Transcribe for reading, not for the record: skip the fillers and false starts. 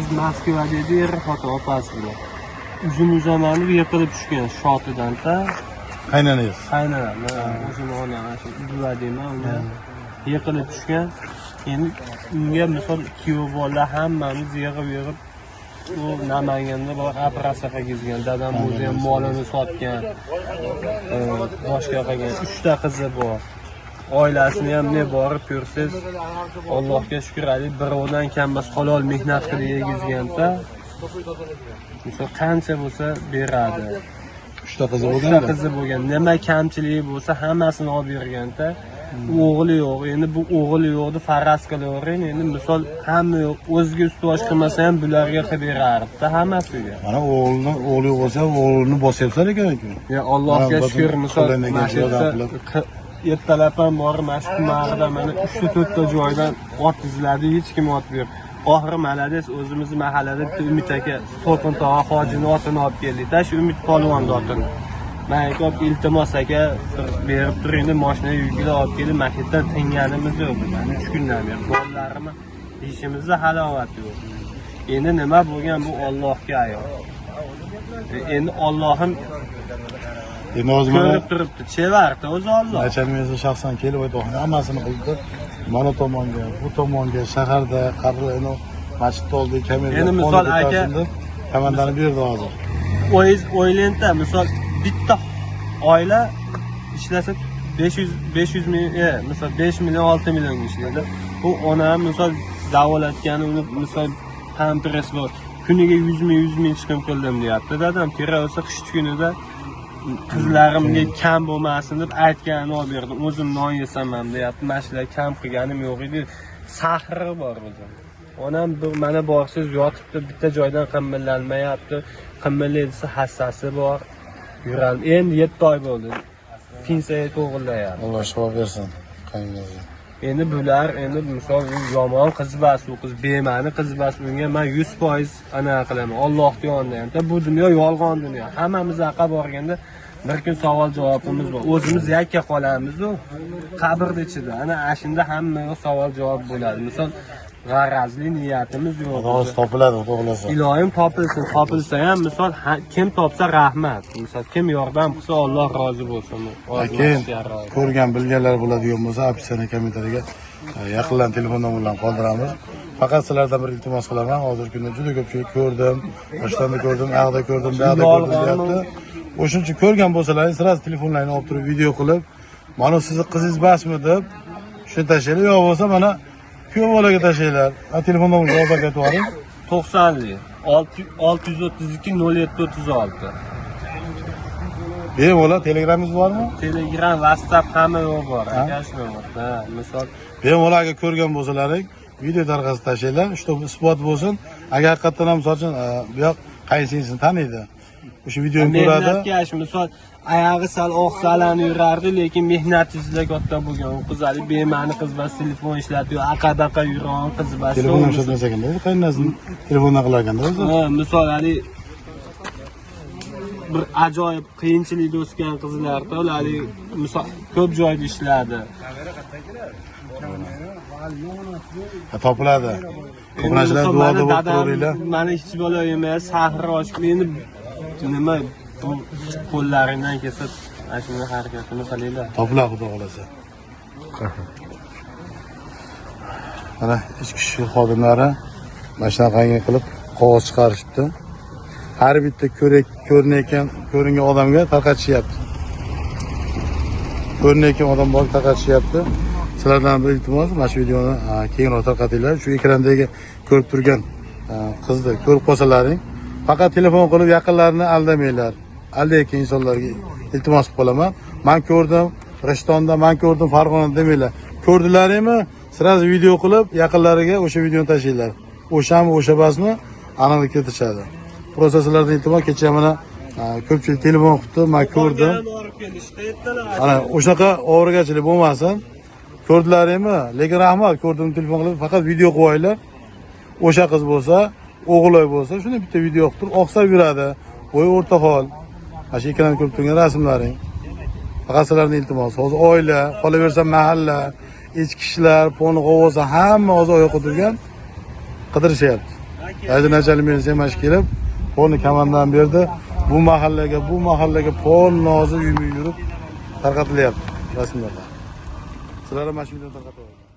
biz Moskvada edi xotin opasi bilan. Uzun zamanı yiqilib tushgan shotidan-da. Qaynanangiz. Qaynanam, o'zini onam shu buva deyman, unga yiqilib tushgan. Endi unga misol kuyov bolalar hammamiz yig'ib u Namanganda bor operatsiyaga kelgan. Dadam o'zi ham molini sotgan. Boshqa qilgan 3 ta qizi bor. Oilasini ham ne borib ko'rsiz, Allohga shukr aylik, birovdan kambas halol mehnat qilib yegizganda, misol qancha bo'lsa beradi. 3 ta qizi bo'lgan. 3 ta qizi bo'lgan. Nima kamchiligi bo'lsa hammasini olib berganda, o'g'li yo'q. Endi bu o'g'li yo'qni faraz qilavering. Endi misol hamma yo'q, o'ziga ustuvor qilmasa ham bularga qilib berardi, hammasiga. Mana o'g'li yo'q bo'lsa, o'g'lini bosyapsan ekan-ku. Ya Allohga shukr, misol ertalab ham bor mashhurlarida mana 3-4 ta joydan ot izladi, hech kim ot berdi. Oxiri malades o'zimiz mahallada bitta Umid aka To'lqin tog'a hojini otini olib keldi-da, shu Umid polvonni otini. Men aytib, iltimos aka berib turingni, mashina yukida olib kelib, maketdan tinganimiz yo'q. 3 kundan beri bolalarimni ishimizda halovat yo'q. Endi nima bo'lgan, bu Allohga ayon. Endi Allohim Endi o'zim ko'rib turibdi, chevardi o'zi Alloh. Nachalmiyasi shaxsan kelib aytdi, hammasini qildi. Mana tomonga, bu tomonga, shaharda, qabrlarni, masjidda oldi, kamera. Endi misol aka komandani berdi hozir. O'ylanda misol bitta oila ishlasa 500 ming, misol 5 million 6 million ishlaydi. Bu ona misol davolatgani uni misol pamperes bor. Kuniga 100 ming chiqim qildim deyapti. Dadam kerak bo'lsa qish kunida qizlarimga kam bo'lmasin deb aytganini olib berdim. O'zim non yesam ham deyapti. Mashlar kam qilganim yo'q edi. Sahri bor o'zim. Onam mana borsiz yotibdi, bitta joydan qimillanmayapti. Qimillaydi, hassasi bor. Yuradi. Endi 7 oy bo'ldi. Pensiya to'g'rilayapti. Alloh shifo bersin. Qayningizga. Endi bular endi misol yomon qiz bas, u qiz bema'ni qiz bas, unga men 100% ana qilaman. Allohning yonida. Bu dunyo yolg'on dunyo. Hammamiz aqqa borganda bir kun savol javobimiz bor. O'zimiz yakka qolamiz-ku, qabrning ichida. Ana ashunda hammaga savol javob bo'ladi. Misol g'arazli niyatimiz yo'q. Xo'sh, topiladi, to'g'rilasa. Ilohim topilsin, topilsa ham misol kim topsa rahmat. Misol kim yordam qilsa Alloh rozi bo'lsin. Keyin ko'rgan, bilganlar bo'ladigan bo'lsa, opsiyaning kommentariga yaqindan telefon nomerlarini qoldiramiz. Faqat sizlardan bir iltimos qilaman. Hozirgi kunda juda ko'pchilik ko'rdim, boshdan ko'rdim, yoqda ko'rdim, buyoqda ko'rdim deyapti. O'shuncha ko'rgan bo'lsalaringiz, siz telefonlaringizni olib turib video qilib, mana sizni qizingiz basmi deb shuni tashlaylar, yo'q bo'lsa mana kuyov bolaga tashlaylar. Telefon nomeringizni olib aytib yuboring. 90 632 0736. Bemalol Telegram'ingiz bormi? Telegram, WhatsApp hamma yo'q bor. Akashmi bor. Ha, misol bemalol agar ko'rgan bo'lsalaring, video tarqatib tashlanglar, shu isbot bo'lsin. Agar haqiqatan ham misol bu yoq qaysingizni taniydi. O'sha videoni ko'radi. Mehnatkash, misol oyog'i sal oqsalanib yurardi, lekin mehnat izida katta bo'lgan. U qizali bema'ni qiz bas telefon ishlatib, aqadaqa yurgan qiz bas. Telefon ishlatmas ekan, qaynonasini telefondan qilar ekanda o'zi. Ha, misol hali bir ajoyib qiyinchilikda o'sgan qizlarda ular misol ko'p joyda ishladi. Topiladi. To'qnashlar duoda bo'lib turinglar. Mana hech bola emas, sahri ochib endi nima bu qo'llaringdan kelsa ashuna harakatini qilinglar. Topiladi xudo xolasa. Mana ichki ishlar xodimlari mashinaqangi qilib qog'oz chiqarishibdi. Har bitta ko'ringan odamga tarqatishyapti. Ko'ringan odam bor tarqatishyapti. Sizlardan bir iltimos, mana shu videoni keyinroq tarqatinglar. Shu ekrandagi ko'rib turgan qizni ko'rib qolsalaring, faqat telefon qilib yaqinlarini aldamanglar. Aldayotgan insonlarga iltimos qilib qolaman. Men ko'rdim Rishtonda, men ko'rdim Farg'onada demanglar. Ko'rdilaringmi? Sizlar video qilib yaqinlariga o'sha videoni tashlanglar. O'shami, o'sha basmi aniqlik kiritishadi. Proseslardan iltimos, kecha mana ko'pchilik telefon qilibdi, men ko'rdim. Ana o'shaqa o'g'rigarchilik bo'lmasin. Ko'rdilaringmi? Lekin rahmat, ko'rdim telefon qilib, faqat video qo'yinglar. O'sha qiz bo'lsa, o'g'illoy bo'lsa, shuni bitta video qilib turib oqsab yuradi. Bo'y o'rta hol. Mana shu ekranda ko'rib turgan rasmlaring. Faqat sizlarning iltimos, hozir oila, qolaversa mahalla, ichki ishlar, poni g'ovoza hamma hozir oyoqqa turgan qidirishyapti. Aydın Acali meni semash kelib, polni kamandan berdi. Bu mahallaga pol nozi uyumi yurib tarqatilyapti rasmlarda. Sizlar ham mana shu videoni tarqatib